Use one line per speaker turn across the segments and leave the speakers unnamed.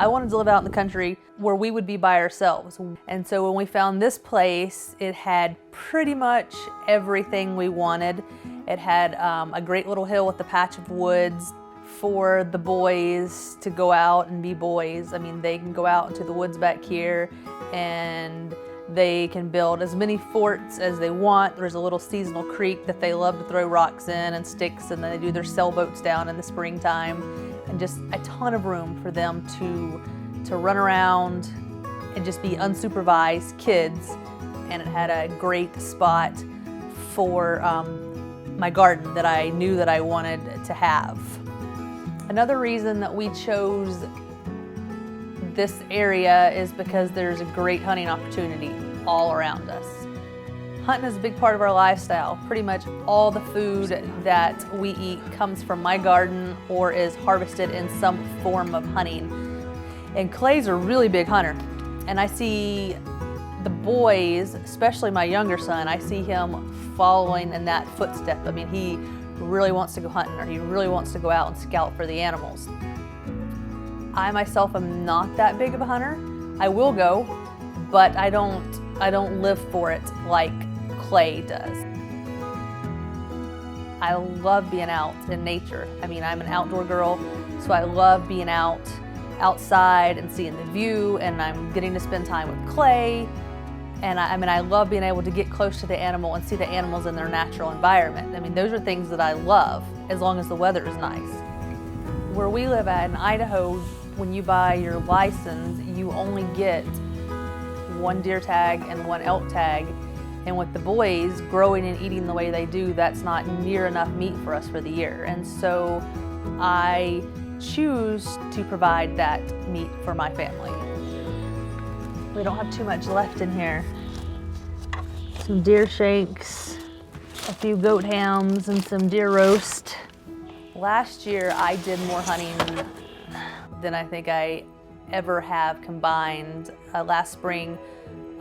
I wanted to live out in the country where we would be by ourselves. And so when we found this place, it had pretty much everything we wanted. It had a great little hill with a patch of woods for the boys to go out and be boys. I mean, they can go out into the woods back here and they can build as many forts as they want. There's a little seasonal creek that they love to throw rocks in and sticks, and then they do their sailboats down in the springtime, and just a ton of room for them to run around and just be unsupervised kids. And it had a great spot for my garden that I knew that I wanted to have. Another reason that we chose this area is because there's a great hunting opportunity all around us. Hunting is a big part of our lifestyle. Pretty much all the food that we eat comes from my garden or is harvested in some form of hunting. And Clay's a really big hunter. And I see the boys, especially my younger son, I see him following in that footstep. I mean, he really wants to go hunting, or he really wants to go out and scout for the animals. I myself am not that big of a hunter. I will go, but I don't live for it like Clay does. I love being out in nature. I mean, I'm an outdoor girl, so I love being outside and seeing the view, and I'm getting to spend time with Clay. And I love being able to get close to the animal and see the animals in their natural environment. I mean, those are things that I love, as long as the weather is nice. Where we live at in Idaho, when you buy your license, you only get one deer tag and one elk tag. And with the boys growing and eating the way they do, that's not near enough meat for us for the year. And so I choose to provide that meat for my family. We don't have too much left in here. Some deer shanks, a few goat hams, and some deer roast. Last year I did more hunting than I think I ever have combined. Last spring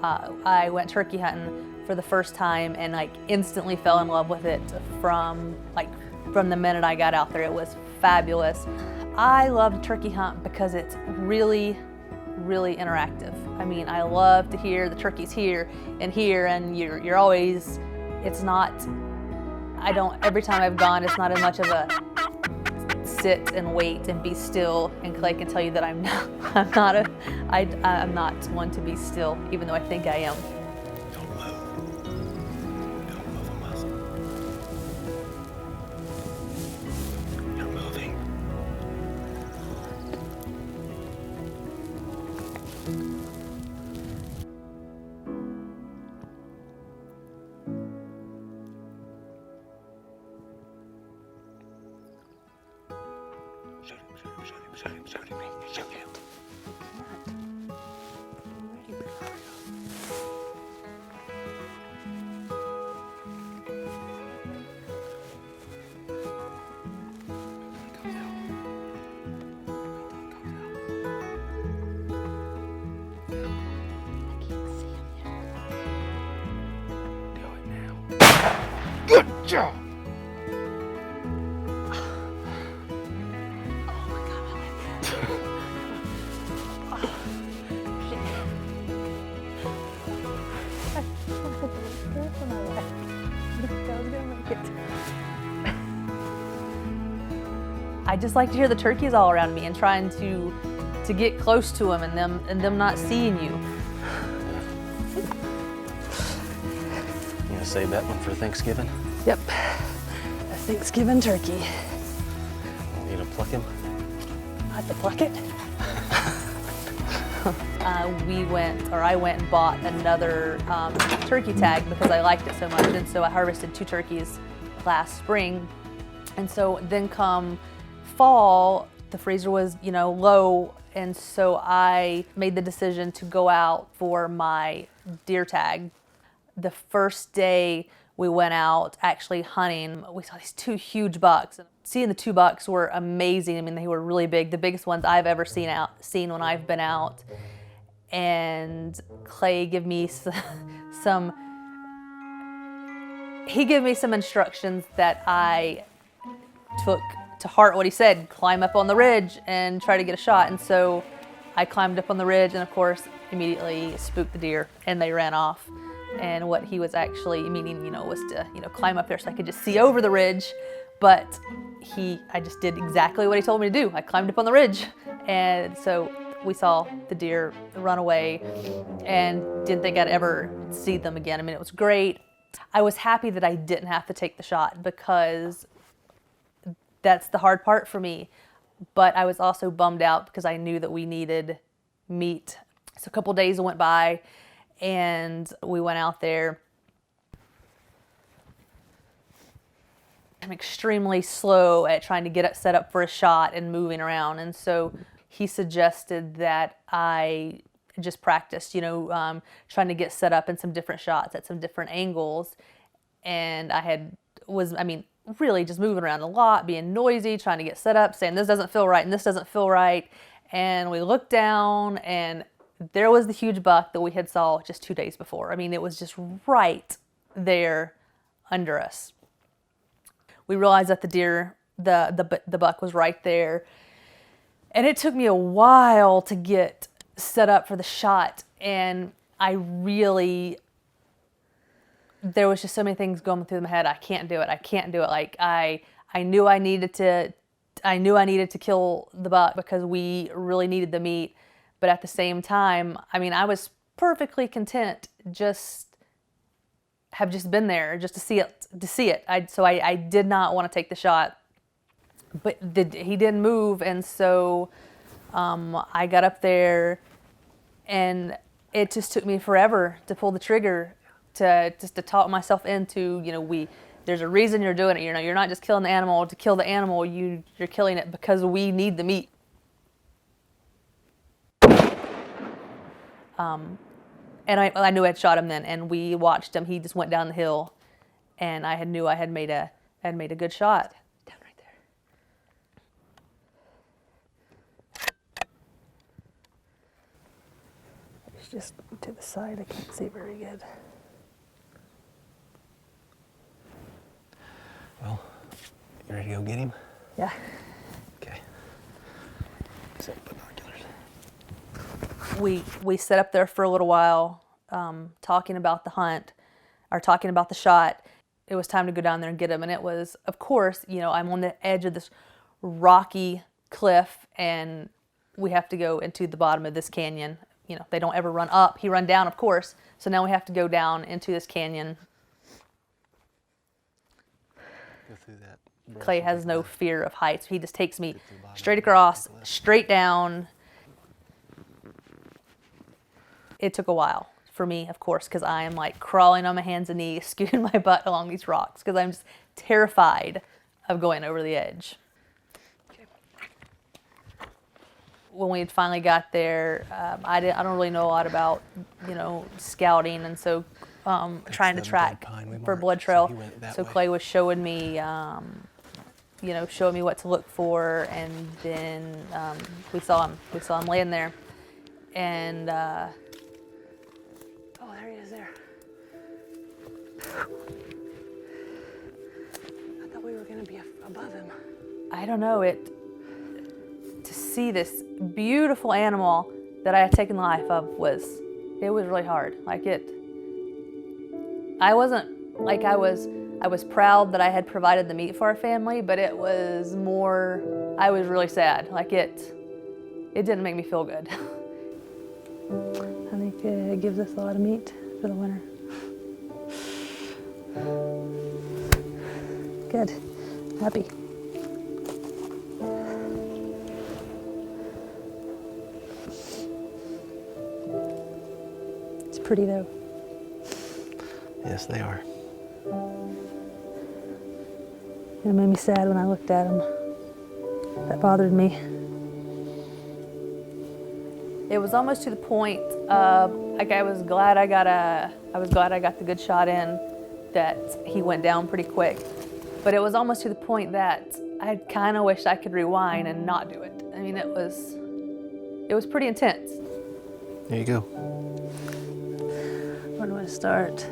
I went turkey hunting for the first time and instantly fell in love with it from the minute I got out there. It was fabulous. I love to turkey hunt because it's really interactive. I mean, I love to hear the turkeys here, and you're always, it's not, every time I've gone, it's not as much of a sit and wait and be still, and Clay can tell you that I'm not one to be still, even though I think I am.
Don't move. Don't move a muscle. You're moving. Shoot him. Shoot him. Good job!
I just like to hear the turkeys all around me and trying to get close to them and them not seeing you.
You gonna save that one for Thanksgiving?
Yep, a Thanksgiving turkey.
You gonna pluck him?
I have to pluck it. I went and bought another turkey tag because I liked it so much, and so I harvested 2 turkeys last spring. And so then come fall, the freezer was, low, and so I made the decision to go out for my deer tag. The first day we went out actually hunting, we saw these 2 huge bucks. Seeing the 2 bucks were amazing. I mean, they were really big, the biggest ones I've ever seen when I've been out. And Clay gave me some instructions that I took to heart. What he said: climb up on the ridge and try to get a shot. And so I climbed up on the ridge and of course immediately spooked the deer and they ran off. And what he was actually meaning, was to, climb up there so I could just see over the ridge. But I just did exactly what he told me to do. I climbed up on the ridge. And so we saw the deer run away and didn't think I'd ever see them again. I mean, it was great. I was happy that I didn't have to take the shot because that's the hard part for me. But I was also bummed out because I knew that we needed meat. So a couple days went by and we went out there. I'm extremely slow at trying to get it set up for a shot and moving around. And so he suggested that I just practice, trying to get set up in some different shots at some different angles. And really just moving around a lot, being noisy, trying to get set up, saying this doesn't feel right and this doesn't feel right. And we looked down and there was the huge buck that we had saw just 2 days before. I mean, it was just right there under us. We realized that the deer, the buck was right there. And it took me a while to get set up for the shot. And there was just so many things going through my head. I can't do it. I can't do it. Like I knew I needed to kill the buck because we really needed the meat. But at the same time, I was perfectly content have just been there just to see it. So I did not want to take the shot, but he didn't move. And so I got up there and it just took me forever to pull the trigger to talk myself into, there's a reason you're doing it. You're not just killing the animal to kill the animal. You're killing it because we need the meat. And I knew I'd shot him then, and we watched him. He just went down the hill, and I knew I had made a good shot. Down right there. It's just to the side. I can't see very good.
Well, you ready to go get him?
Yeah.
Okay. Set binoculars.
We sat up there for a little while, talking about the hunt, or talking about the shot. It was time to go down there and get him. And it was, of course, I'm on the edge of this rocky cliff and we have to go into the bottom of this canyon. They don't ever run up. He run down, of course. So now we have to go down into this canyon.
Go through that.
Clay has no fear of heights. He just takes me straight across, straight down. It took a while for me, of course, because I am like crawling on my hands and knees, scooting my butt along these rocks because I'm just terrified of going over the edge. Okay. When we finally got there, I don't really know a lot about, scouting, and so trying to track for blood trail. So Clay was showing me, showing me what to look for, and then we saw him laying there, and there he is there. I thought we were going to be above him. I don't know, to see this beautiful animal that I had taken the life of was really hard. I was proud that I had provided the meat for our family, but I was really sad. It didn't make me feel good. I think it gives us a lot of meat for the winter. Good. Happy. It's pretty though.
Yes, they are.
It made me sad when I looked at them. That bothered me. It was almost to the point of I was glad I got the good shot in, that he went down pretty quick. But it was almost to the point that I kind of wished I could rewind and not do it. I mean, it was pretty intense.
There you go.
Where do I start?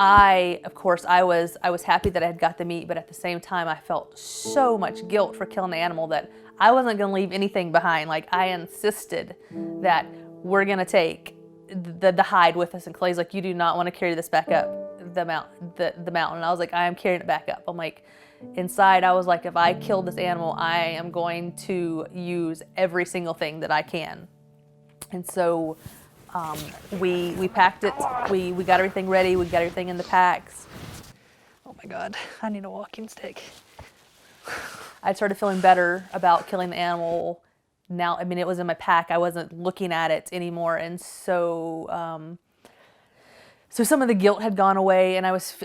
Of course, I was happy that I had got the meat, but at the same time, I felt so much guilt for killing the animal that I wasn't going to leave anything behind. Like, I insisted that we're going to take the hide with us, and Clay's like, you do not want to carry this back up the mountain. And I was like, I am carrying it back up. I'm like, inside, I was like, if I kill this animal, I am going to use every single thing that I can. And so we packed it, we got everything ready, we got everything in the packs.
Oh my God, I need a walking stick.
I started feeling better about killing the animal. Now, I mean, it was in my pack. I wasn't looking at it anymore. And so, so some of the guilt had gone away, and I was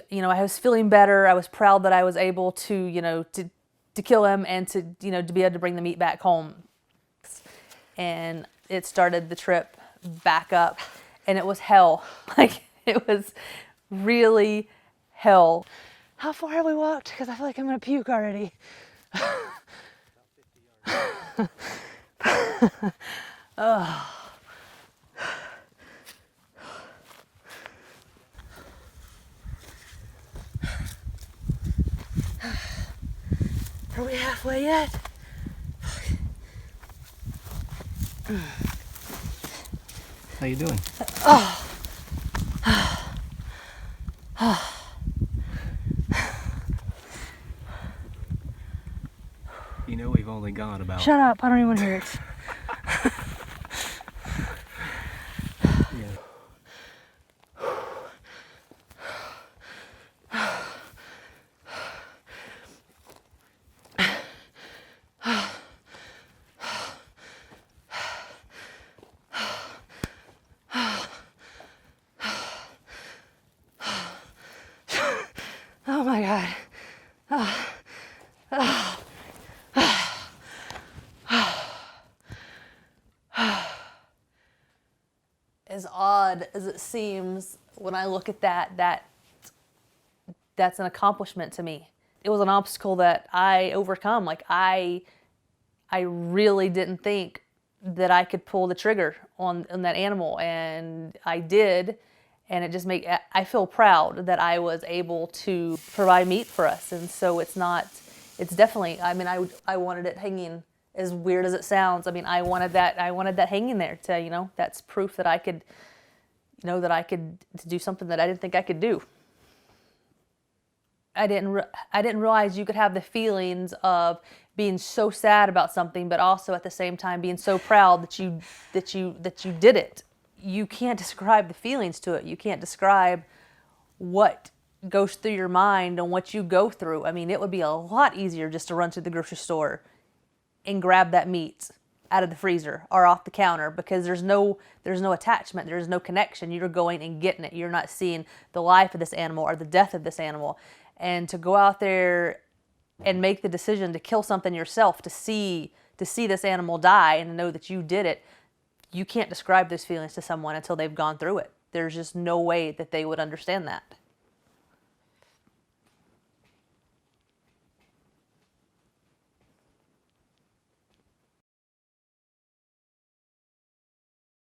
feeling better. I was proud that I was able to, to kill him and to be able to bring the meat back home. And it started the trip back up, and it was hell. Like, it was really hell.
How far have we walked? Because I feel like I'm gonna puke already. Oh. Are we halfway yet?
How you doing? You know, we've only gone about...
Shut up, I don't even want to hear it.
Yeah.
Oh my God.
As odd as it seems, when I look at that's an accomplishment to me. It was an obstacle that I overcome. Like, I really didn't think that I could pull the trigger on that animal, and I did. And it just I feel proud that I was able to provide meat for us. And so it's definitely, I mean, I wanted it hanging, as weird as it sounds. I mean, I wanted that hanging there to, that's proof that I could, to do something that I didn't think I could do. I didn't realize you could have the feelings of being so sad about something, but also at the same time being so proud that you did it. You can't describe the feelings to it. You can't describe what goes through your mind and what you go through. I mean, it would be a lot easier just to run to the grocery store and grab that meat out of the freezer or off the counter, because there's no attachment, there's no connection. You're going and getting it. You're not seeing the life of this animal or the death of this animal. And to go out there and make the decision to kill something yourself, to see this animal die and to know that you did it, you can't describe those feelings to someone until they've gone through it. There's just no way that they would understand that.